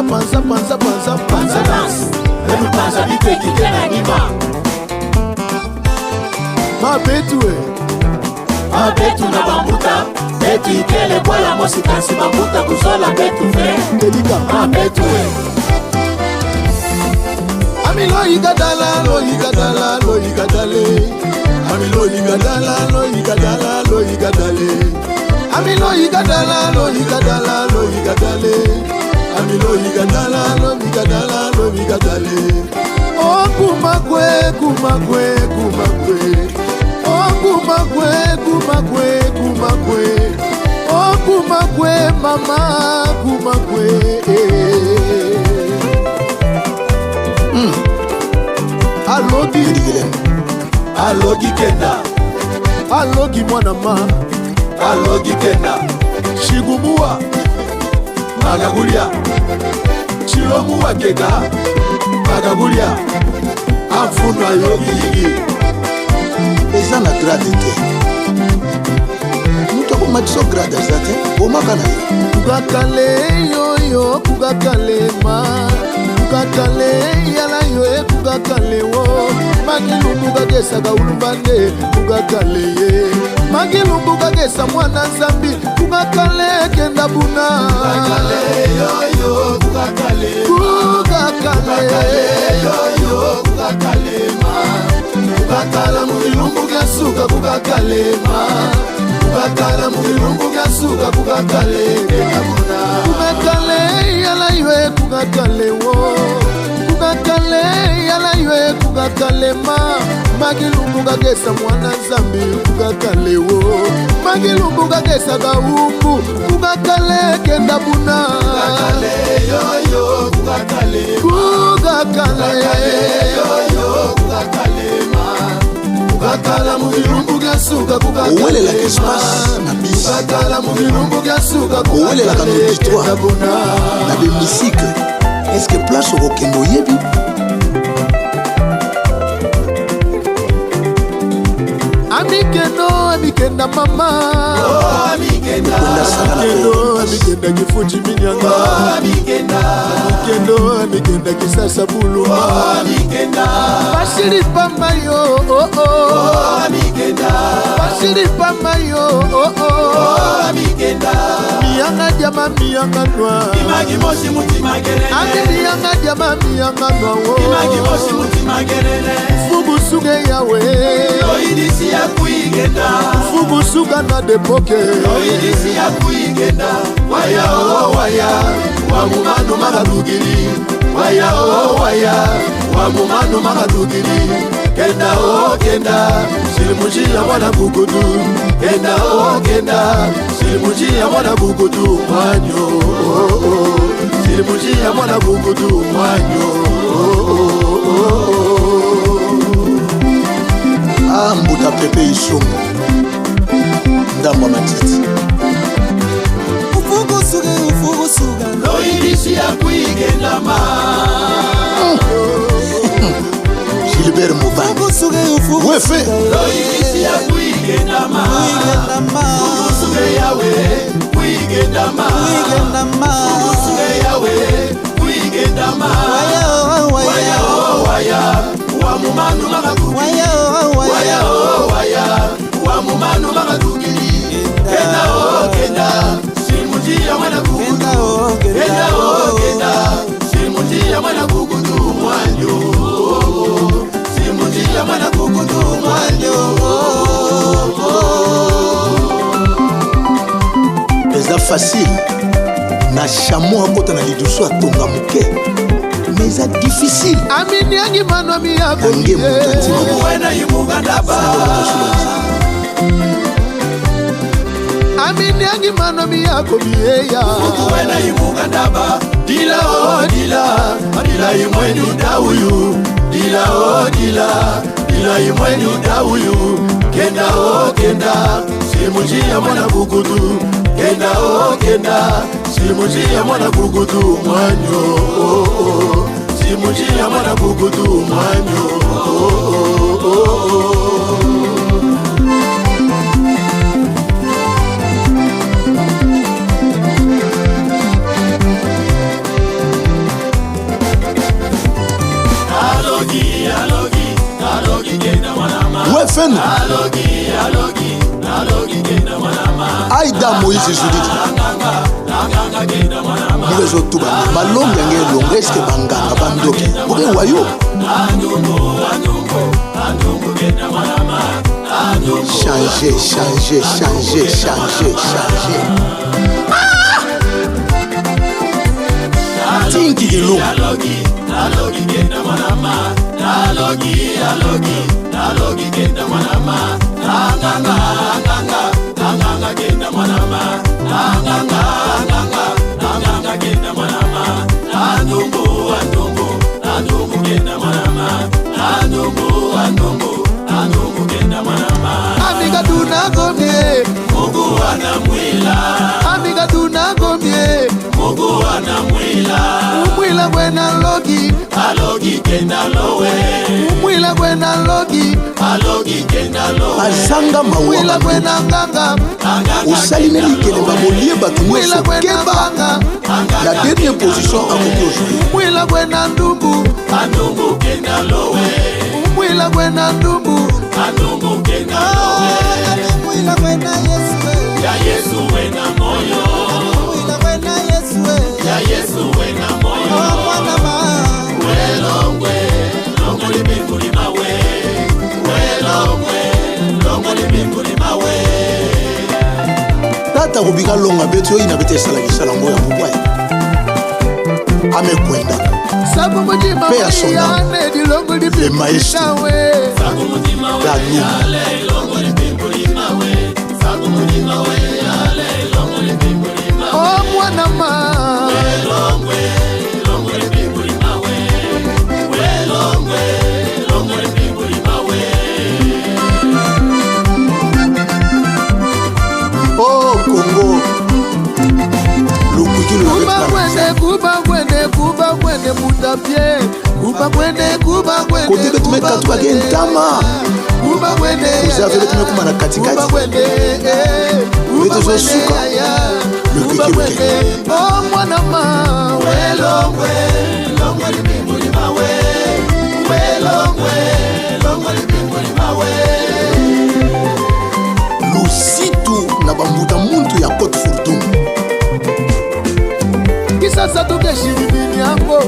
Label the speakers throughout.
Speaker 1: panza panza panza panza panza dance.
Speaker 2: Emu panza biteki kena nima.
Speaker 1: Mabetu
Speaker 2: Mabetu na bambuta. Betu ikele bola mosi kansi bambuta kuzola betu fe.
Speaker 1: Delika
Speaker 2: Mabetu
Speaker 1: Ami lo yigadala lo yigadala lo yigadale. Ami lo yigadala lo yigadala lo yigadale. Ami lo yigadala lo yigadala lo yigadale. Ami lo yigadala lo yigadala lo yigadale. Oh kumakwe kumakwe kumakwe. Oh kumakwe kumakwe kumakwe. Oh kumakwe mama kumakwe. Alogi
Speaker 2: Alogi kenda.
Speaker 1: Alogi mwana ma.
Speaker 2: Alogi kenda.
Speaker 1: Shigumuwa
Speaker 2: Magagulia. Chilomuwa kega. Magagulia. Amfunwa yogi yigi.
Speaker 3: Eza na grade te. Mutu akomatiso grade eza te. Omakana yo.
Speaker 1: Kugakale yoyo kugakale ma. Kugakale yala yo kugakale wo. Magilumbu kagesa gaulumbande kugakale ye. Magilumbu kagesa mwana zambi kugakale kenda buna.
Speaker 2: Kugakale yoyo kugakale ma.
Speaker 1: Kugakale
Speaker 2: yoyo kugakale ma. Kugakala mugilumbu gasuka kugakale ma. Kugakala mugilumbu gasuka kugakale kenda buna.
Speaker 1: Kugakale yala yo kugakale wo. Kugakale yala yo kugakale ma. Magilumbu kagesa mwana zambi kugakale wo. Magilumbu kagesa gaumbu kugakale kenda buna.
Speaker 2: Kugakale yoyo kugakale ma.
Speaker 1: Kugakale
Speaker 2: yoyo kugakale ma. Kugakala mugilumbu gasuka kugakale ma.
Speaker 3: Owelela l'espace na bis.
Speaker 2: Kugakala mugilumbu gasuka
Speaker 3: Owelela ka auditoire
Speaker 2: kenda buna.
Speaker 3: na bemisique. Est-ce que place okokende oyebi?
Speaker 1: Amikendo amikenda mama.
Speaker 2: Amikenda.
Speaker 3: Kwenda sala na
Speaker 1: Amikendo amikenda kifuji minyanga.
Speaker 2: Amikenda.
Speaker 1: Amikendo amikenda kisasa bulu.
Speaker 2: Amikenda.
Speaker 1: Bashiri pamba yo oh oh.
Speaker 2: Amikenda.
Speaker 1: Bashiri pamba yo oh oh.
Speaker 2: Amikenda.
Speaker 1: Miyanga jama miyanga nwa.
Speaker 2: Imagi moshi mutima gerele.
Speaker 1: Ami miyanga jama miyanga nwa wo.
Speaker 2: Imagi moshi mutima gerele.
Speaker 1: Fubu suge yawe.
Speaker 2: Oidisi ya kuigenda.
Speaker 1: Fubu suga na depoke.
Speaker 2: Oidisi ya kuigenda. Waya oh waya. Wamumanu magadugiri. Waya oh waya. Wamumanu magadugiri. Kenda oh kenda. Silimuji ya mwana bugudu. Kenda oh kenda. Silimuji ya mwana bugudu. Mwanyo oh oh. Silimuji ya mwana bugudu. Mwanyo oh oh.
Speaker 3: Ah, mbuta pepe isongo. Ndamba matiti.
Speaker 1: Ufugu suga.
Speaker 2: Loidisi ya kuigenda ma.
Speaker 3: Gilbert Moubang. Wefe.
Speaker 2: Loidisi ya kuigenda ma. Usuge yawe kuigenda ma. Usuge yawe kuigenda ma. Waya oh waya. Wamumanu magadugi. Waya oh waya. Wamumanu magadugi. Kenda oh kenda. Simuji ya mwana kugudu. Kenda oh kenda. Simuji ya mwana kugudu. Mwanyo. Simuji ya mwana kugudu. Mwanyo.
Speaker 3: Eza facile. Na chameau akota na lidusu atonga muke. Mais eza difficile.
Speaker 1: Amini yangi mano miyako.
Speaker 3: Yange mutantima.
Speaker 2: Wena yimuganda ba.
Speaker 1: Amini yangi mano miyako miyeya.
Speaker 2: Wena yimuganda ba. Dila oh dila. Dila yimwenyu dawuyu. Dila oh dila. Dila yimwenyu dawuyu. Kenda oh kenda. Simuji ya mwana bugudu. Kenda oh kenda. Simuji ya mwana bugudu. Mwanyo oh oh. Simuji ya mwana bugudu. Mwanyo oh oh.
Speaker 3: wefenu aida Moïse Judith mugezo tuba malonga ngelonga eske banganga bandoki boke wayo changer tinki gelo
Speaker 1: amiga tunagomie
Speaker 2: Mungu anamwila
Speaker 1: amiga tunagomie
Speaker 2: Mungu anamwila
Speaker 1: umwila gwena logi
Speaker 2: alogi kenda lowe
Speaker 1: umwila gwena logi
Speaker 2: alogi kenda lowe
Speaker 3: azanga
Speaker 1: umwila
Speaker 3: mawa
Speaker 1: gwena nganga
Speaker 3: osalime likele bamolie bato
Speaker 1: umwila
Speaker 3: nyonso
Speaker 1: gwena
Speaker 3: keba
Speaker 1: nganga
Speaker 3: la dernière position akoki ojouer
Speaker 1: umwila gwena ndumbu
Speaker 2: andungu kenda lowe
Speaker 1: umwila gwena ndumbu
Speaker 2: andungu kenda lowe
Speaker 1: umwila gwena Yesu
Speaker 2: ya Yesu wena moyo
Speaker 1: umwila gwena Yesu
Speaker 2: ya Yesu wena moyo
Speaker 1: mwana ma
Speaker 2: welongwe longoli binguli mawe welongwe longoli binguli mawe
Speaker 3: tata kobika longa betu oyo na bete esalakisala ngo ya mobwaya amekwenda
Speaker 1: sabu mutima
Speaker 3: Pe ya sonda.
Speaker 1: wiyane dilongo
Speaker 3: Le maestro.
Speaker 1: lipitawe
Speaker 2: sagu mutima we
Speaker 3: La lune.
Speaker 2: ale longoli binguli mawe sagu mutima we ale longoli binguli mawe
Speaker 1: o mwana ma
Speaker 2: welongwe longoli binguli mawe welongwe longoli binguli mawe
Speaker 3: oh Congo lukuki
Speaker 1: kuba kwende mutapye kuba kwende
Speaker 3: kote betu mekatu bage ntama
Speaker 1: kuba kwende
Speaker 3: uzave betu mekuma na katikati
Speaker 1: kuba kwende
Speaker 3: betu zosuka lukuki luke
Speaker 1: o mwana ma
Speaker 2: welongwe longoli binguli mawe welongwe longoli binguli mawe
Speaker 3: lusitu na bambuta muntu ya Côte Fourdoum
Speaker 1: kisasa tukeshilimini yango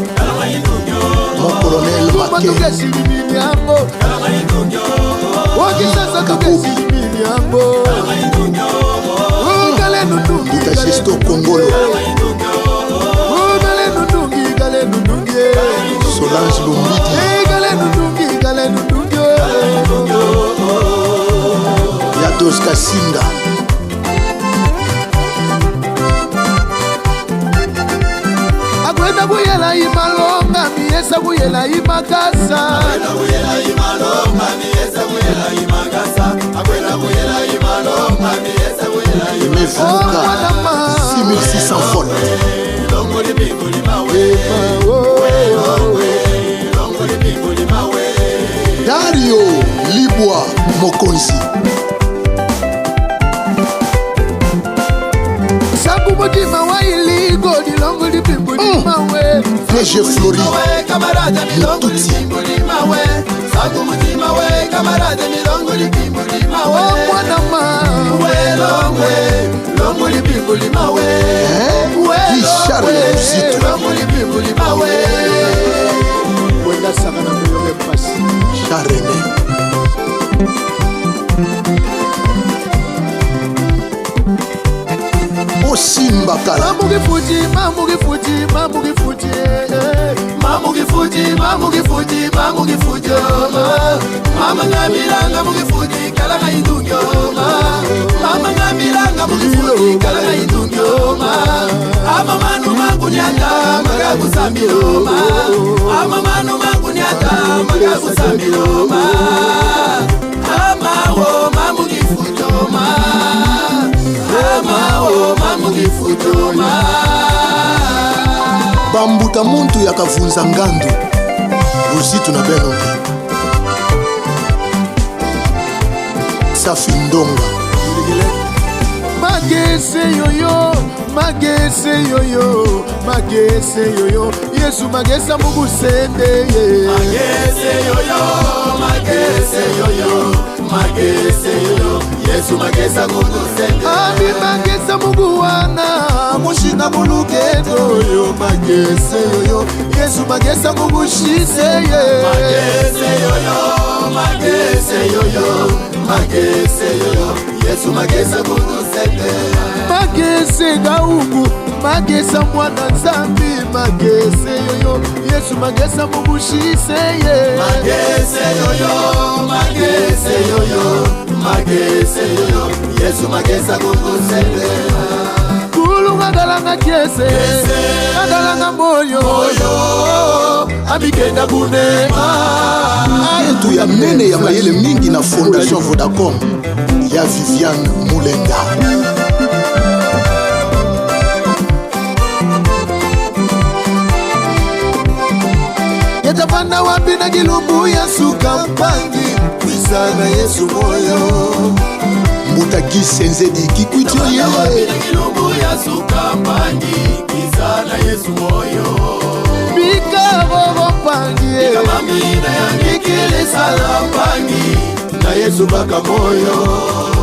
Speaker 3: mon colonel
Speaker 1: kuma
Speaker 3: Make
Speaker 1: tukeshilimini yango o kisasa tukeshilimini yango gale nundungi
Speaker 3: duta gesto Congolo
Speaker 1: gale nundungi
Speaker 3: Solange Lumbidi
Speaker 1: gale nundungi
Speaker 3: ya Doska Singa
Speaker 1: akwenda kuyela imalonga miyesa kuyela imakasa
Speaker 3: imevuka 6600 volt Dario Libwa Mokonzi
Speaker 1: sabu mutima wa iligo dilongo lipimbuli mawe
Speaker 3: DG Flori
Speaker 2: kamarada milongo
Speaker 3: Mututi.
Speaker 2: lipimbuli mawe sagu mutima we kamarada milongo lipimbuli
Speaker 1: o
Speaker 2: mawe
Speaker 1: mwana ma
Speaker 2: welongwe longo lipimbuli mawe
Speaker 3: Richard Luzito
Speaker 2: longo lipimbuli mawe
Speaker 1: kwenda saka na muyombe pasi
Speaker 3: Charene Osimba Kala
Speaker 1: mamugifuti mamugifuti
Speaker 2: mamugifuti mama ngambilanga mugifuti kala ngaidungyo mama ngambilanga mugifuti kala ngaidungyo ama manu makunyata magagusambilo ama manu makunyata magagusambilo ama wo mamugifuto ama wo mamugifuto
Speaker 3: bambuta muntu yakavunza ngandu luzitu na beno Safi Ndonga
Speaker 1: magese yoyo Yesu magesa mugusende
Speaker 2: magese yoyo magese Yesu magesa kudusende
Speaker 1: Ami magesa muguwana Mushinga muluketo yo magese yoyo Yesu magesa mugushise
Speaker 2: Magese yoyo, magese yoyo, magese yoyo Yesu magesa kudusende
Speaker 1: Magese gaugu, magesa mwana nzambi Magese yoyo, Yesu magesa mugushise
Speaker 2: Magese yoyo, magese yoyo, magese yoyo Yesu magesa kudusende
Speaker 1: Kulu ngagalanga kiese, ngagalanga moyo Amikenda bunema
Speaker 3: yetu ya mene ya mayele mingi na Fondation Vodacom ya Viviane Mulenga.
Speaker 1: Yetapanda wapi na gilumbu ya suka mpangi Kwisana Yesu moyo
Speaker 3: Mbuta gisenze di kikwitio ye
Speaker 2: wapi na gilumbu ya suka mpangi Kwisana Yesu moyo
Speaker 1: Bika bobo mpangi
Speaker 2: Bika mamina ya nikili sala mpangi Na Yesu baka moyo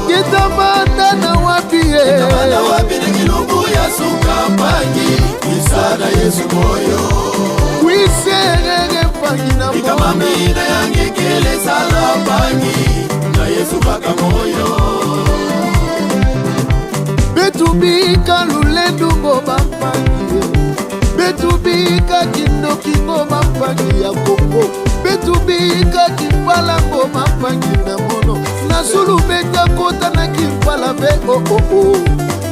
Speaker 1: Yetapanda na wapi
Speaker 2: Yetapanda wapi na gilumbu ya suka mpangi Kwisana Yesu moyo
Speaker 1: Kwiserere mpangi na
Speaker 2: Bika mamina ya nikili sala mpangi Na Yesu baka moyo
Speaker 1: Betubika lulendu ngoba mpangi Betubika kindoki ngoma mpangi ya koko Betubika kimpala ngoma mpangi na mono Nasulu beta kota na kimpala ve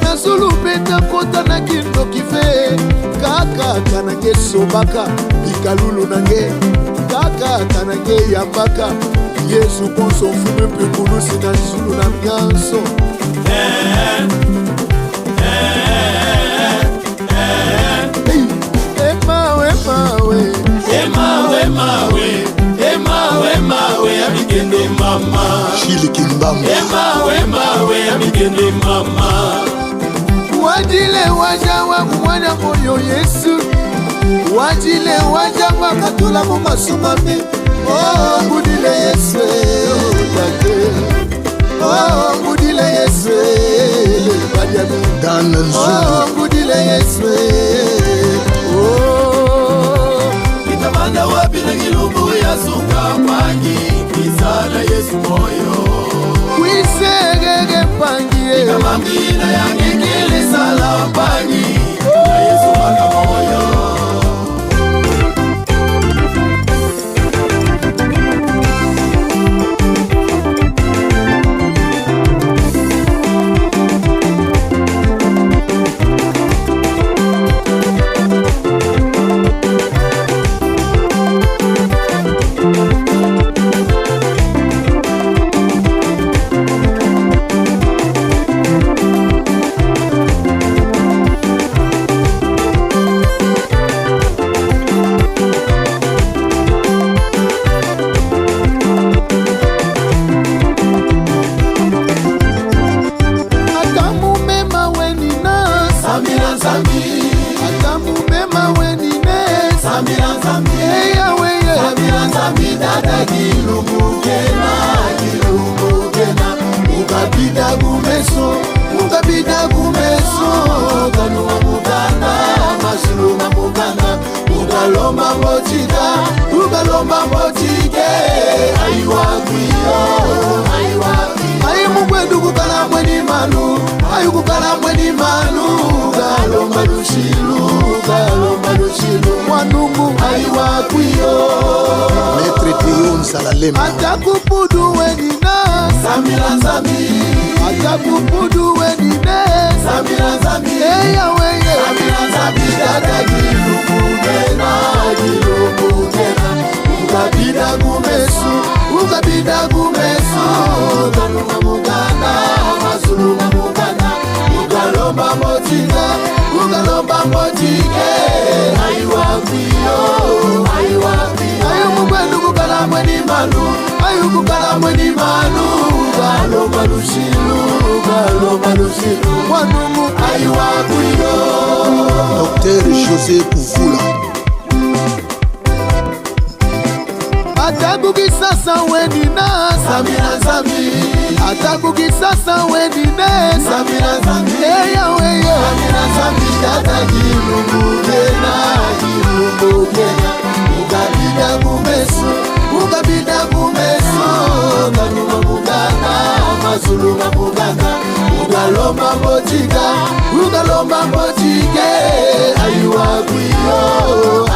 Speaker 1: Nasulu beta kota na kindoki ve Kaka kanange sobaka Bikalulu nange Kaka kanange yambaka Yesu konso fume pekulusi na zulu na mianso
Speaker 2: Mawe amikende mama
Speaker 3: Chili Kimbamba
Speaker 2: mawe amikende mama
Speaker 1: Wajile waja wangu mwana moyo Yesu Wajile waja wakatula mumasumami Oh ngudile Yesu Oh ngudile Yesu
Speaker 3: Dana Nzungu
Speaker 1: Oh ngudile Yesu Oh
Speaker 2: Itamanda wapi na gilumbu ya suka mpangi Kwisana Yesu moyo
Speaker 1: Kwisegege mpangi
Speaker 2: Kama mbina ya ngekele sala mpangi Na Yesu baka moyo
Speaker 1: Ukabida gumeso Kanuwa mugana Masulu na mugana Ugalomba mbotike Aiwa kuyo Ai mugwendu kukala mweni manu Ayu kukala mweni manu Galomba lushilu Mwanungu aiwa kuyo
Speaker 3: Maître Dion Salalema
Speaker 1: Atakupudu wenina
Speaker 2: Samira Zami
Speaker 1: Atakupudu wenine
Speaker 2: Samira Zami
Speaker 1: Eya weye
Speaker 2: Samira Zami Dada gilumugena Ukabida gumesu Kanuma mugana Masulu na mugana Ugalomba mbotike Aiwa kuyo Ayu mugwendu kukala mweni manu Ayu kukala mweni manu Galomba lushilu Mwanumu aiwa kuyo
Speaker 3: Dr. José Kuvula
Speaker 1: Atagu Atakukisasa weni na Samina Zami. Atakukisasa weni ne Samina Zami. Eya weyo Samina Zami. Tata Gilumbuke na Gilumbuke. Mugabida kumeso, Mugabida kumeso. Kanuma mugana, Mazulu mugana. Mugalomba mbotika, Mugalomba mbotike. Ayuwa kuyo,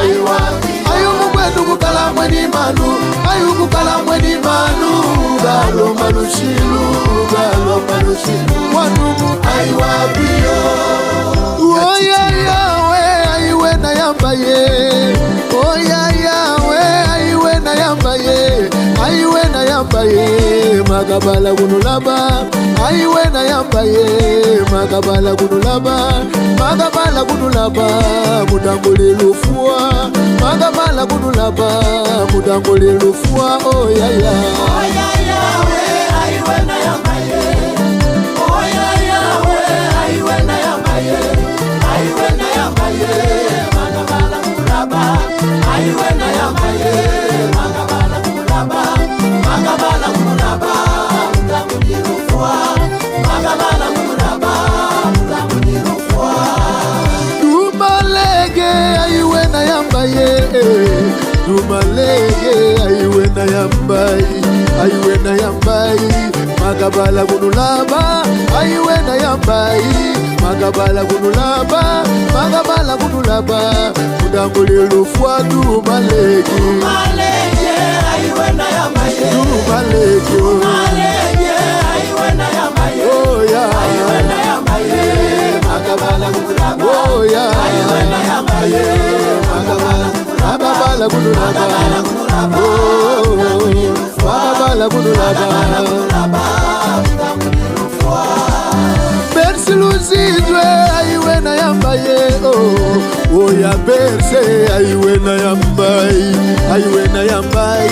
Speaker 1: ayuwa kuyo. Ayumu kwetu kukala mweni manu, ayumu kukala mweni manu. Mugalomba lushilu, Mugalomba lushilu. Wanumu ayuwa kuyo. Oya yawe, ayuwe na yamba ye. Oya yawe, ayuwe na yamba ye. Ayuwe na yamba ye. Magabala gunulaba. Ayuwe na yamba ye. Magabala gunulaba. Magabala gunulaba. Mudangoli lufua. Magabala gunulaba. Mudangoli lufua. Oya ya.
Speaker 2: Oya yawe, ayuwe na yamba ye. Oya yawe, ayuwe na yamba ye. Ayuwe na yamba ye. Magabala gunulaba. Ayuwe na yamba ye. Magabala gunulaba. Magabala gunulaba. Mudangoli lufua. Magabala gunulaba. Mudangoli lufua.
Speaker 1: Dumalege ayuwe na yamba ye. Dumalege ayuwe na yamba ye. Ayuwe na yamba ye. Magabala gunulaba. Ayuwe na yamba ye. Magabala gunulaba. Magabala gunulaba. Mudangoli lufua. Dumalege.
Speaker 2: Dumalege ayuwe na yamba ye.
Speaker 1: Dumalege.
Speaker 2: Dumalege ayuwe na yamba ye.
Speaker 1: Oh ya.
Speaker 2: Ayuwe na yamba ye. Magabala gunulaba.
Speaker 1: Oh ya.
Speaker 2: Ayuwe na yamba ye. Magabala gunulaba.
Speaker 1: Magabala gunulaba.
Speaker 2: Magabala gunulaba.
Speaker 1: Oh. Magabala gunulaba. Bersi luzidwe ayuwe na yamba ye. Oh. Oya berse ayuwe na yamba ye. Ayuwe na yamba ye.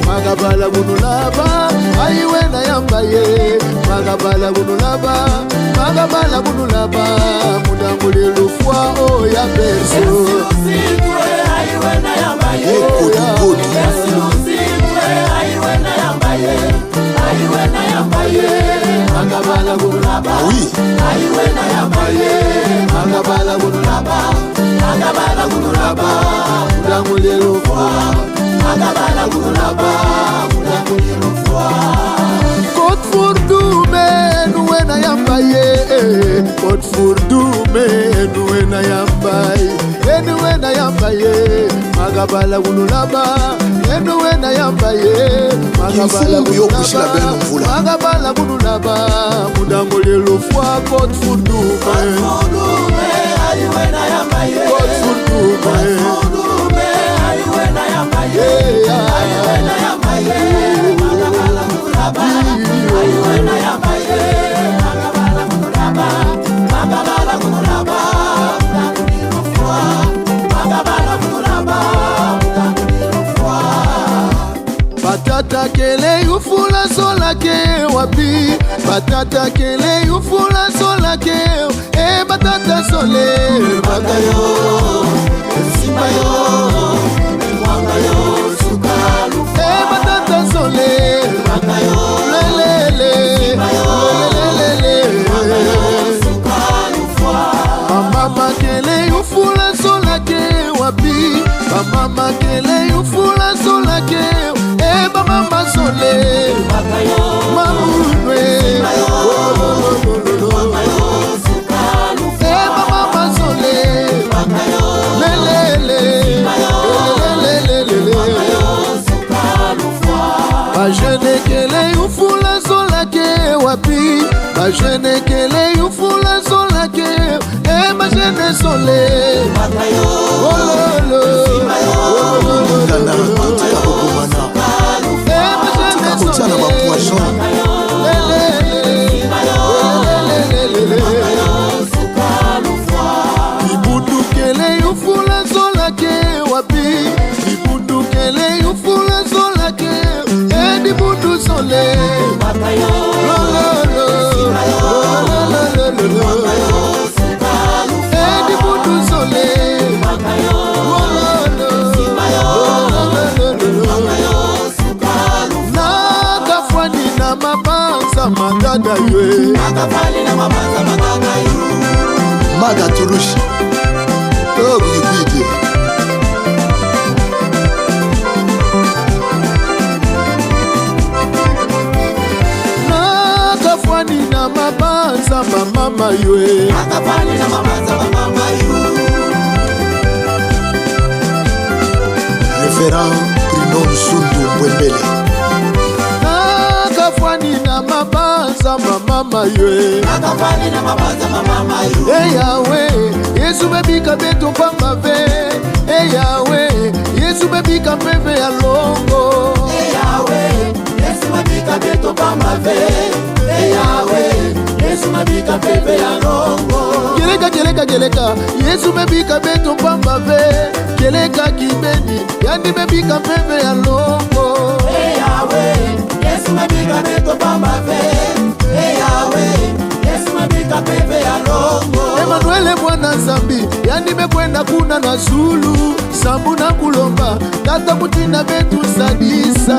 Speaker 1: Magabala gunulaba. Ayuwe na yamba ye. Magabala gunulaba. Magabala gunulaba. Mudangoli lufua. Oya berse.
Speaker 2: Luzidwe ayuwe na yamba ye. Bersi luzidwe ayuwe na yamba ye. Ayuwe na yamba ye. Magabala gunulaba. Ayuwe na yamba ye. Magabala gunulaba. Magabala gunulaba.
Speaker 1: Mudangoli lufua.
Speaker 2: Magabala gunulaba. Mudangoli lufua.
Speaker 1: God for do men when I am by ye. God for do men when I am by. And when I am by ye. Magabala gunulaba. And when I am by ye. Magabala gunulaba. Magabala gunulaba. Mudangoli lufua. God for do men.
Speaker 2: Ayuwe na yamba ye.
Speaker 1: God for do men.
Speaker 2: Ayuwe na yamba ye. Ayuwe na yamba ye. Magabala gunulaba. Ayuwe na yamba ye. Magabala gunulaba. Magabala gunulaba. Mudangoli lufua. Magabala gunulaba. Mudangoli lufua.
Speaker 1: Batata kele yufula solake wapi. Batata kele yufula solake. Batata sole
Speaker 2: Bagayo, Simayo, Wangayo, Sukalu.
Speaker 1: Batata sole
Speaker 2: Bagayo,
Speaker 1: lelele
Speaker 2: Sukalu.
Speaker 1: Mama kele yufula solake wapi. Mama kele yufula solake. Mama sole
Speaker 2: Bagayo,
Speaker 1: Mamudwe Mama sole lelele Bajene kele yufula solake wapi. Bajene kele yufula solake. Bajene sole ololo Ibundukele yufula solake wapi. Ibundukele yufula solake. Edibundu sole lololo Edibundu sole lololo mabanza magada ywe
Speaker 2: Makafali na mabanza magada yu
Speaker 3: Maga turushi Oh bwibwide
Speaker 1: Nakafani na mabanza mama ywe
Speaker 2: Makafali na mabanza mama yu
Speaker 3: Révérend Bruno Nsundu Mbwembele
Speaker 1: Nakafani na mabanza mama ywe
Speaker 2: Makafali na mabanza mama yu
Speaker 1: Hey Yahweh, Yesu bebika beto pamba ve Hey Yahweh, Yesu bebika pepe ya longo
Speaker 2: Hey Yahweh, Yesu mabika beto pamba ve Hey Yahweh, Yesu mabika pepe ya longo
Speaker 1: Geleka, Yesu bebika beto pamba ve Geleka kibeni, yandi bebika pepe ya longo
Speaker 2: Hey Yahweh, Yesu mabika beto pamba ve Hey Yahweh, Yesu mabika pepe ya longo
Speaker 1: Emanuele mwana zambi, yandi mekwenda kuna na Zulu Sambu na kulomba, tata mutina betu sadisa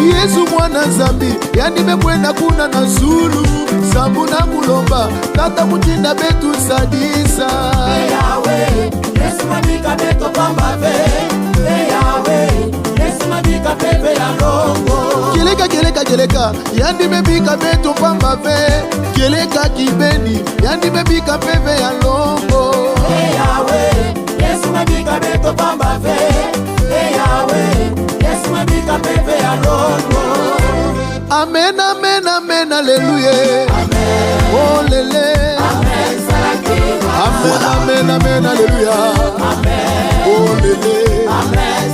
Speaker 1: Yesu mwana zambi, yandi mekwenda kuna na Zulu Sambu na kulomba, tata mutina betu sadisa
Speaker 2: Hey Yahweh, Yesu mabika beto pamba ve Hey Yahweh, Yesu mabika pepe ya longo
Speaker 1: Geleka, yandi mebika beto pamba ve Geleka kibeni, yandi mebika pepe ya longo
Speaker 2: Hey Yahweh, Yesu mabika beto pamba ve Hey Yahweh, Yesu mabika pepe ya longo
Speaker 1: Amen, amen, amen, alléluia.
Speaker 2: Amen,
Speaker 1: Oh lele.
Speaker 2: Amen, Sarakeba
Speaker 1: Amen, amen, amen, alléluia.
Speaker 2: Amen,
Speaker 1: Oh lele.
Speaker 2: Amen,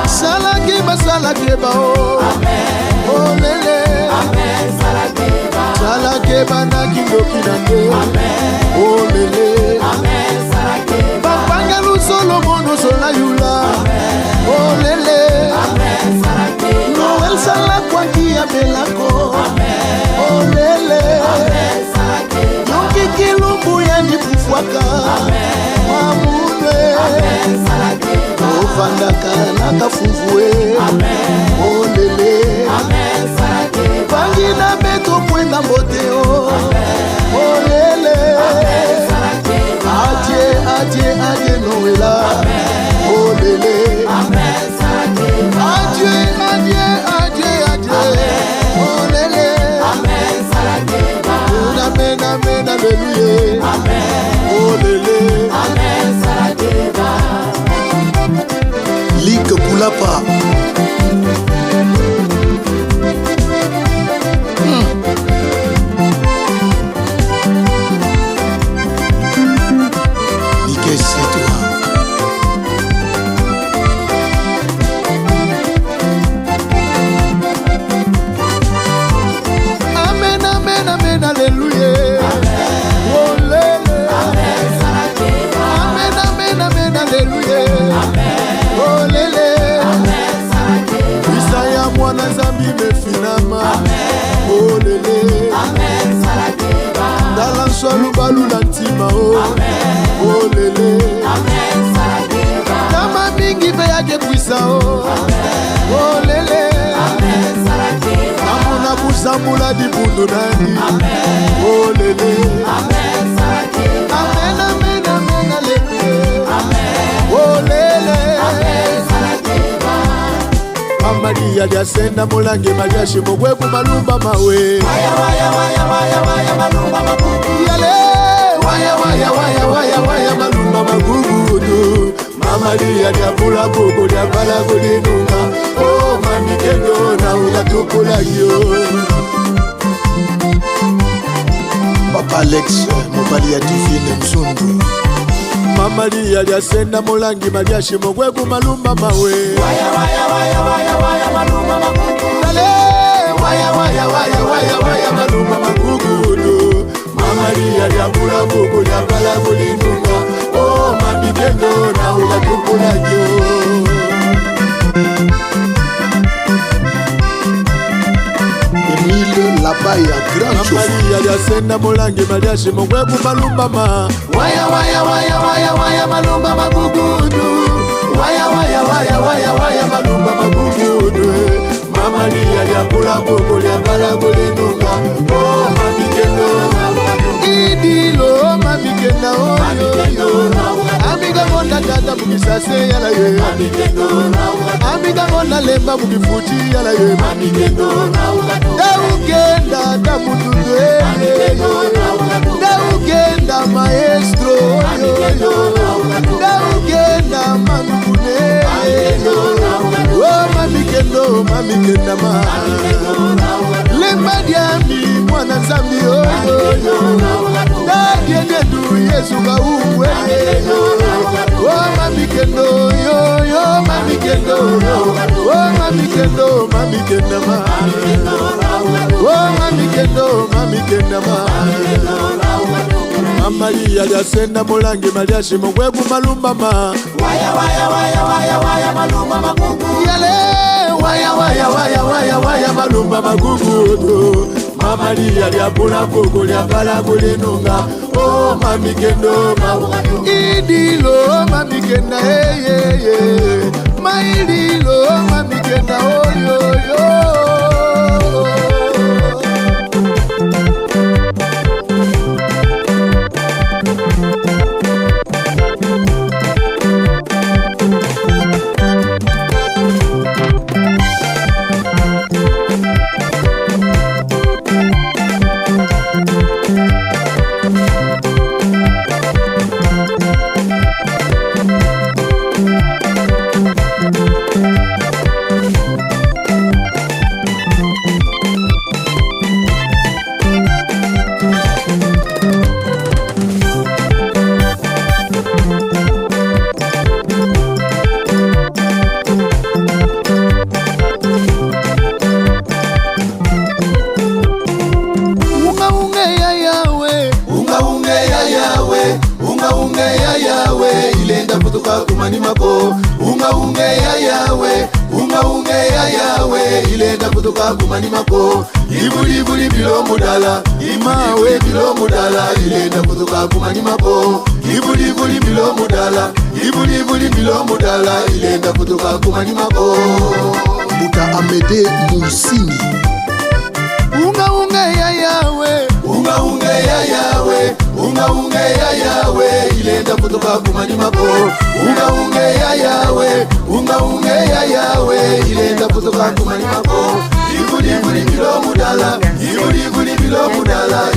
Speaker 2: Sarakeba
Speaker 1: Salakeba, oh.
Speaker 2: Amen,
Speaker 1: Oh lele.
Speaker 2: Amen, Sarakeba
Speaker 1: Salakeba na kindoki nande.
Speaker 2: Amen,
Speaker 1: Oh lele.
Speaker 2: Amen, Sarakeba
Speaker 1: Papanga lusolo mono sola yula.
Speaker 2: Amen,
Speaker 1: Oh lele.
Speaker 2: Amen, Sarakeba
Speaker 1: Noel sala kwa kia belako.
Speaker 2: Amen,
Speaker 1: Oh lele.
Speaker 2: Amen, Sarakeba
Speaker 1: Yonki kilumbu ya nipufwaka.
Speaker 2: Amen,
Speaker 1: Mamule.
Speaker 2: Amen, Sarakeba
Speaker 1: Ovandaka nakafuvue.
Speaker 2: Amen,
Speaker 1: Oh lele.
Speaker 2: Amen, Sarakeba
Speaker 1: Pangina beto kwenda mboteo. Oh lele. Adieu Noela. Oh lele. Adieu. Oh lele. Amen, amen, alléluia. Oh lele.
Speaker 3: Lik Kulapa Like c'est toi
Speaker 1: Amen, amen, amen, alléluia. Oh lele. Amen, amen, amen, alléluia. Oh lele. Isaya mwana zambi mefinama. Oh lele. Dala nswalu balula ntima oh. Oh lele. Kama mingi be yake kwisa oh. Oh lele. Amuna kusambula dibundu nani. Oh lele. Amen, amen, amen, alléluia. Oh lele. Maria lyasenda mulange malyashi mugweku malumba mawe. Yale. Waya malumba magugudu. Maria lyabula gogo lyabala godinunga. Oh mami kendo na uyatukula yo.
Speaker 3: Papa Alex mobali ya Divine Nsundu
Speaker 1: Maria lyasenda mulangi malyashi mugweku malumba mawe. Waya malumba magugudu. Maria lyabula gogo lyabala godinunga. Oh mami kendo na uyatukula yo.
Speaker 3: Emile Labaya Grand Chauffeur
Speaker 1: Maria lyasenda mulangi malyashi mugweku malumba ma. Waya malumba magugu.
Speaker 2: pula boko lya bala kulinunga. Oh mami kendo
Speaker 1: idilo mami kenda oyo amiga monda tata mukisase yala ye mami kendo amiga monda lemba mukifuti yala ye mami kendo daugenda tamutudwe daugenda maestro daugenda mamukune oh mami kendo ma lemba diami mwana zambi oyo dadienedu yesu gauwe oh mami kendo yo mami kendo oh mami kendo ma oh mami kendo ma Maria yasenda mulangi maliashi mwebu malumbama
Speaker 2: waya malumba magugu
Speaker 1: yale waya malumba magugu Maria lya pula boko lya bala kulinunga. Oh mami kendo idilo mami kenda maililo mami kenda oyo kumani mako unga yawe ilenda kutoka kumani mako ibuli bilo mudala imawe bilo mudala ilenda kutoka kumani mako ibuli bilo mudala ilenda kutoka kumani mako
Speaker 3: Buta Amede Musini
Speaker 1: unga yawe ilenda kutoka kumani mako unga yawe ilenda kutoka kumani mako ibuli bilo mudala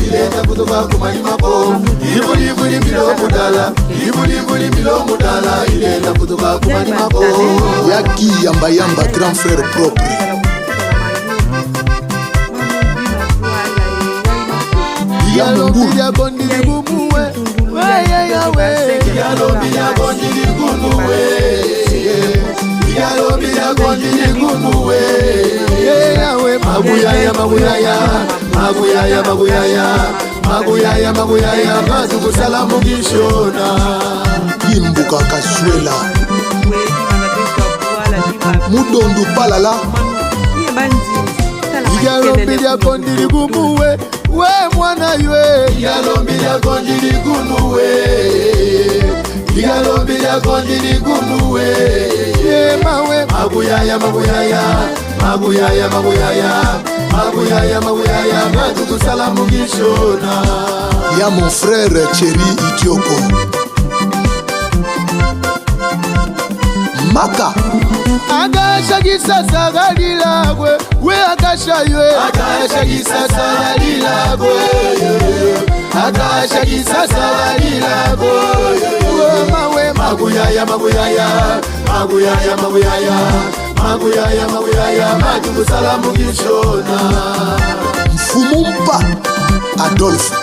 Speaker 1: ilenda kutoka kumani mako ibuli bilo mudala ilenda kutoka kumani mako
Speaker 3: Yaki yamba grand frère propre
Speaker 1: Yalombi ya kondili gumuwe Yalombi ya kondili gumuwe Yawe maguyaya Mazu kusalamu gishona
Speaker 3: Yimbuka Kasuela Mudondu palala
Speaker 1: Yalombi ya kondili gumuwe we mwana ywe Yalombi ya kondili gumuwe mawe maguyaya Mazu kusalamu gishona
Speaker 3: Ya mon frère Thierry Idioko Maka
Speaker 1: Agashagisa sagalilagwe we agashaywe agashagisa sagalilagwe mawe maguyaya Mazu kusalamu gishona
Speaker 3: Mfumumpa Adolphe